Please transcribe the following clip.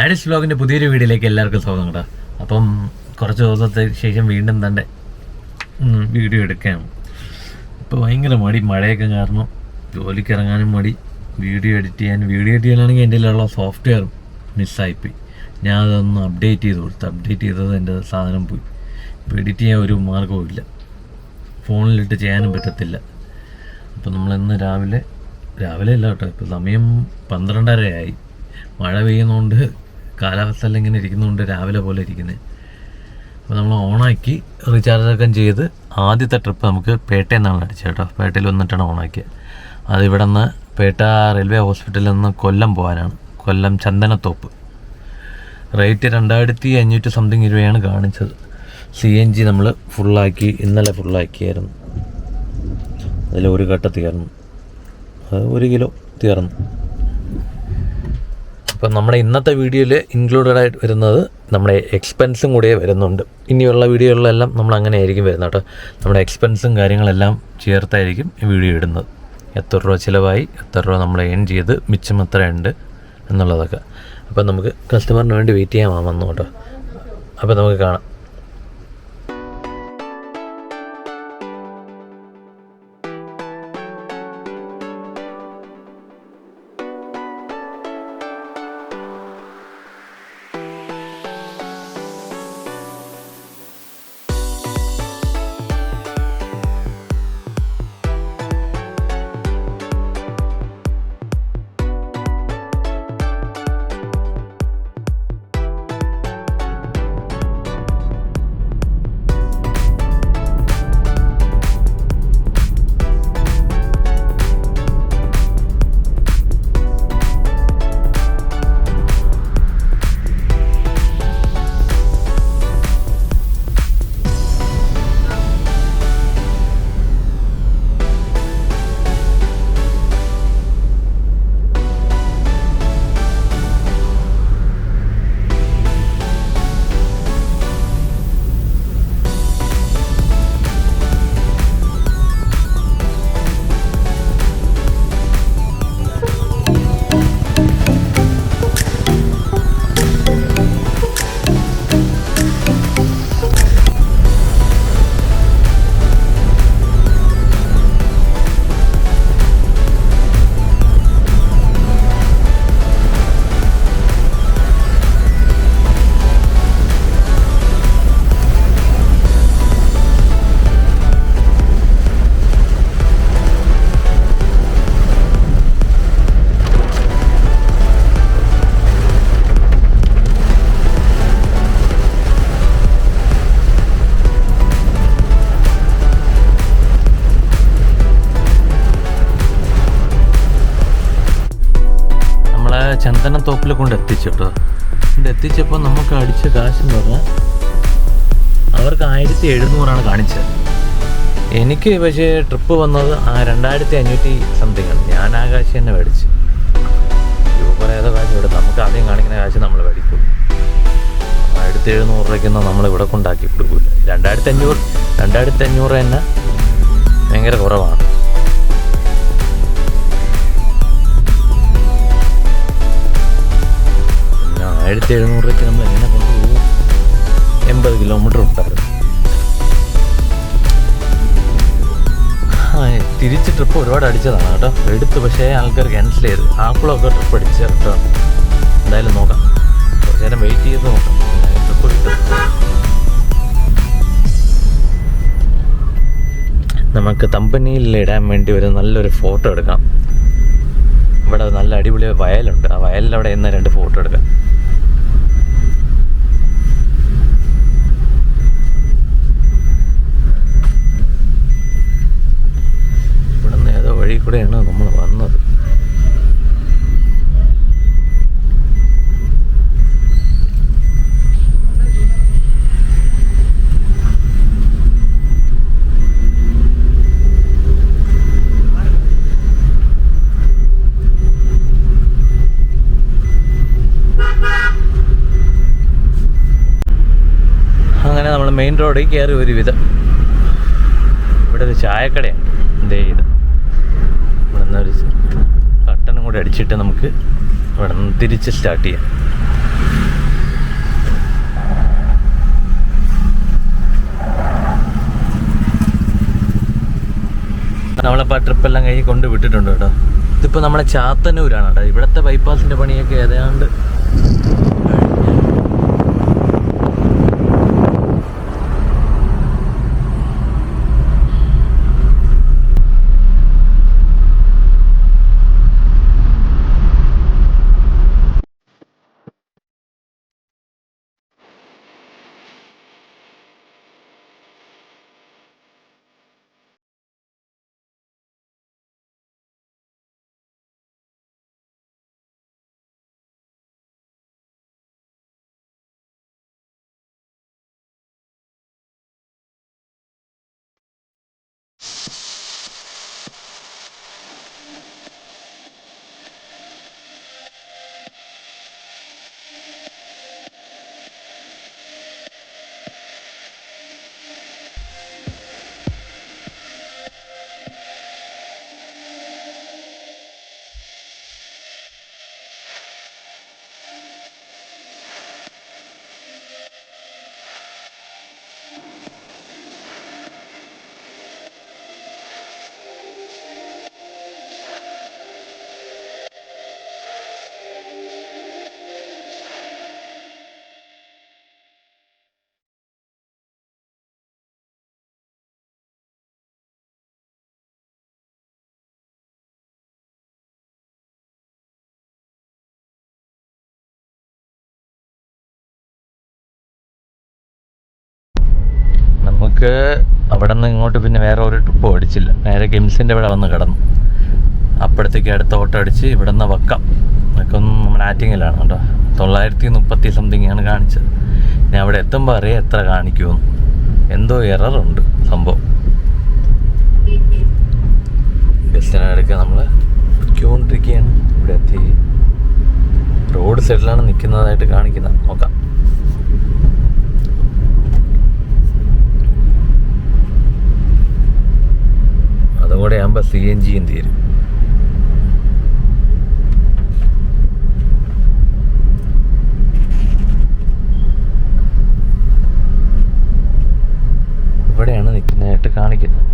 ആഡിസ് വ്ലോഗിൻ്റെ പുതിയൊരു വീഡിയോയിലേക്ക് എല്ലാവർക്കും സ്വാഗതം കേട്ടോ. അപ്പം കുറച്ച് ദിവസത്തെ ശേഷം വീണ്ടും തന്നെ വീഡിയോ എടുക്കുകയാണ്. ഇപ്പോൾ ഭയങ്കര മടി, മഴയൊക്കെ കാരണം ജോലിക്ക് ഇറങ്ങാനും മടി, വീഡിയോ എഡിറ്റ് ചെയ്യാനാണെങ്കിൽ എൻ്റെ ഉള്ള സോഫ്റ്റ്വെയർ മിസ്സായിപ്പോയി. ഞാൻ അതൊന്ന് അപ്ഡേറ്റ് ചെയ്ത് കൊടുത്തു. അപ്ഡേറ്റ് ചെയ്തത് എൻ്റെ സാധനം പോയി. ഇപ്പോൾ എഡിറ്റ് ചെയ്യാൻ ഒരു മാർഗ്ഗവും ഇല്ല, ഫോണിലിട്ട് ചെയ്യാനും പറ്റത്തില്ല. അപ്പോൾ നമ്മളിന്ന് രാവിലെ അല്ല കേട്ടോ, ഇപ്പോൾ സമയം 12:30 മഴ പെയ്യുന്നതുകൊണ്ട് കാലാവസ്ഥ എല്ലാം ഇങ്ങനെ ഇരിക്കുന്നതുകൊണ്ട് രാവിലെ പോലെ ഇരിക്കുന്നത്. അപ്പോൾ നമ്മൾ ഓണാക്കി റീചാർജൊക്കെ ചെയ്ത് ആദ്യത്തെ ട്രിപ്പ് നമുക്ക് പേട്ടയിൽ നിന്നാണ് അടിച്ചത് കേട്ടോ. പേട്ടയിൽ വന്നിട്ടാണ് ഓണാക്കിയത്. അതിവിടെ നിന്ന് പേട്ട റെയിൽവേ ഹോസ്പിറ്റലിൽ നിന്ന് കൊല്ലം പോകാനാണ്. കൊല്ലം ചന്ദനത്തോപ്പ്. റേറ്റ് 2500 സംതിങ് രൂപയാണ് കാണിച്ചത്. CNG നമ്മൾ ഇന്നലെ ഫുള്ളാക്കിയായിരുന്നു. അതിൽ ഒരു കട്ട തീർന്നു, അത് 1 കിലോ തീർന്നു. അപ്പം നമ്മുടെ ഇന്നത്തെ വീഡിയോയിൽ ഇൻക്ലൂഡഡ് ആയിട്ട് വരുന്നത് നമ്മുടെ എക്സ്പെൻസും കൂടെ വരുന്നുണ്ട്. ഇനിയുള്ള വീഡിയോകളിലെല്ലാം നമ്മൾ അങ്ങനെ ആയിരിക്കും വരുന്നത് കേട്ടോ. നമ്മുടെ എക്സ്പെൻസും കാര്യങ്ങളെല്ലാം ചേർത്തായിരിക്കും ഈ വീഡിയോ ഇടുന്നത്. എത്ര രൂപ ചിലവായി, എത്ര രൂപ നമ്മൾ ഏൺ ചെയ്ത്, മിച്ചം എത്ര ഉണ്ട് എന്നുള്ളതൊക്കെ. അപ്പം നമുക്ക് കസ്റ്റമറിന് വേണ്ടി വെയിറ്റ് ചെയ്യാൻ വന്നു കേട്ടോ. അപ്പം നമുക്ക് കാണാം. ചന്ദനത്തോപ്പിൽ കൊണ്ട് എത്തിച്ചു കേട്ടോ. എത്തിച്ചപ്പോൾ നമുക്ക് അടിച്ച കാശെന്ന് പറഞ്ഞാൽ അവർക്ക് 1700 കാണിച്ചത്. എനിക്ക് പക്ഷേ ട്രിപ്പ് വന്നത് 2500 സംതിങ് ആണ്. ഞാൻ ആ കാശ് തന്നെ മേടിച്ചു. യൂബർ ഏതോ കാശ് ഇവിടെ നമുക്ക് ആദ്യം കാണിക്കുന്ന കാശ് നമ്മൾ മേടിക്കും. 1700 രൂപയ്ക്കൊന്നും നമ്മൾ ഇവിടെ കൊണ്ടാക്കി കൊടുക്കില്ല. 2500 തന്നെ ഭയങ്കര കുറവാണ്. 1700 രൂപയ്ക്ക് നമ്മൾ എങ്ങനെ കൊണ്ടുപോകും? 80 കിലോമീറ്റർ ഉണ്ടായിരുന്നു. തിരിച്ച് ട്രിപ്പ് ഒരുപാട് അടിച്ചതാണ് കേട്ടോ. എടുത്ത് പക്ഷേ ആൾക്കാർ ക്യാൻസൽ ചെയ്ത്. ആക്കുളമൊക്കെ ട്രിപ്പ് അടിച്ച് കേട്ടോ. എന്തായാലും നോക്കാം, കുറച്ച് നേരം വെയിറ്റ് ചെയ്ത് നോക്കാം, ട്രിപ്പ് കിട്ടും. നമുക്ക് കമ്പനിയിൽ ഇടാൻ വേണ്ടി ഒരു നല്ലൊരു ഫോട്ടോ എടുക്കാം. ഇവിടെ നല്ല അടിപൊളി വയലുണ്ട്. ആ വയലിലവിടെ ഇന്ന് 2 ഫോട്ടോ എടുക്കാം. ഇവിടുന്ന് ഏതോ വഴി കൂടെയാണ് നമ്മൾ വന്നത്. അങ്ങനെ നമ്മൾ മെയിൻ റോഡിൽ കയറി ഒരുവിധം. ഇവിടെ ഒരു ചായക്കടയുണ്ട്. എന്തേ ഇത് ഇവിടെ നിന്നൊരു കട്ടനും കൂടി അടിച്ചിട്ട് നമുക്ക് ഇവിടെ നിന്ന് തിരിച്ച് സ്റ്റാർട്ട് ചെയ്യാം. നമ്മളപ്പോൾ ട്രിപ്പെല്ലാം കഴിഞ്ഞ് കൊണ്ട് വിട്ടിട്ടുണ്ട് കേട്ടോ. ഇതിപ്പോൾ നമ്മളെ ചാത്തന്നൂരാണ് കേട്ടോ. ഇവിടുത്തെ ബൈപ്പാസിൻ്റെ പണിയൊക്കെ ഏതാണ്ട് നമുക്ക് അവിടെ നിന്ന് ഇങ്ങോട്ട് പിന്നെ വേറെ ഒരു ട്രിപ്പ് ഓടിച്ചില്ല. നേരെ ഗെയിംസിൻ്റെ ഇവിടെ വന്ന് കിടന്നു. അപ്പോഴത്തേക്ക് അടുത്ത ഓട്ടം അടിച്ച് ഇവിടെ നിന്ന് വക്കാം. അതൊക്കെ ഒന്നും നമ്മുടെ ആറ്റിങ്ങിലാണ് കേട്ടോ. 930 സംതിങ്ങാണ് കാണിച്ചത്. ഞാൻ അവിടെ എത്തുമ്പോൾ അറിയാം എത്ര കാണിക്കുമെന്ന്. എന്തോ എററുണ്ട് സംഭവം. ബസ്സിനടുക്ക നമ്മൾ പൊയ്ക്കൊണ്ടിരിക്കുകയാണ്. ഇവിടെ എത്തി റോഡ് സൈഡിലാണ് നിൽക്കുന്നതായിട്ട് കാണിക്കുന്നത്. നോക്കാം. അതുകൂടെ ആകുമ്പോൾ CNG തീരും. ഇവിടെയാണ് നിൽക്കുന്നതായിട്ട് കാണിക്കുന്നത്.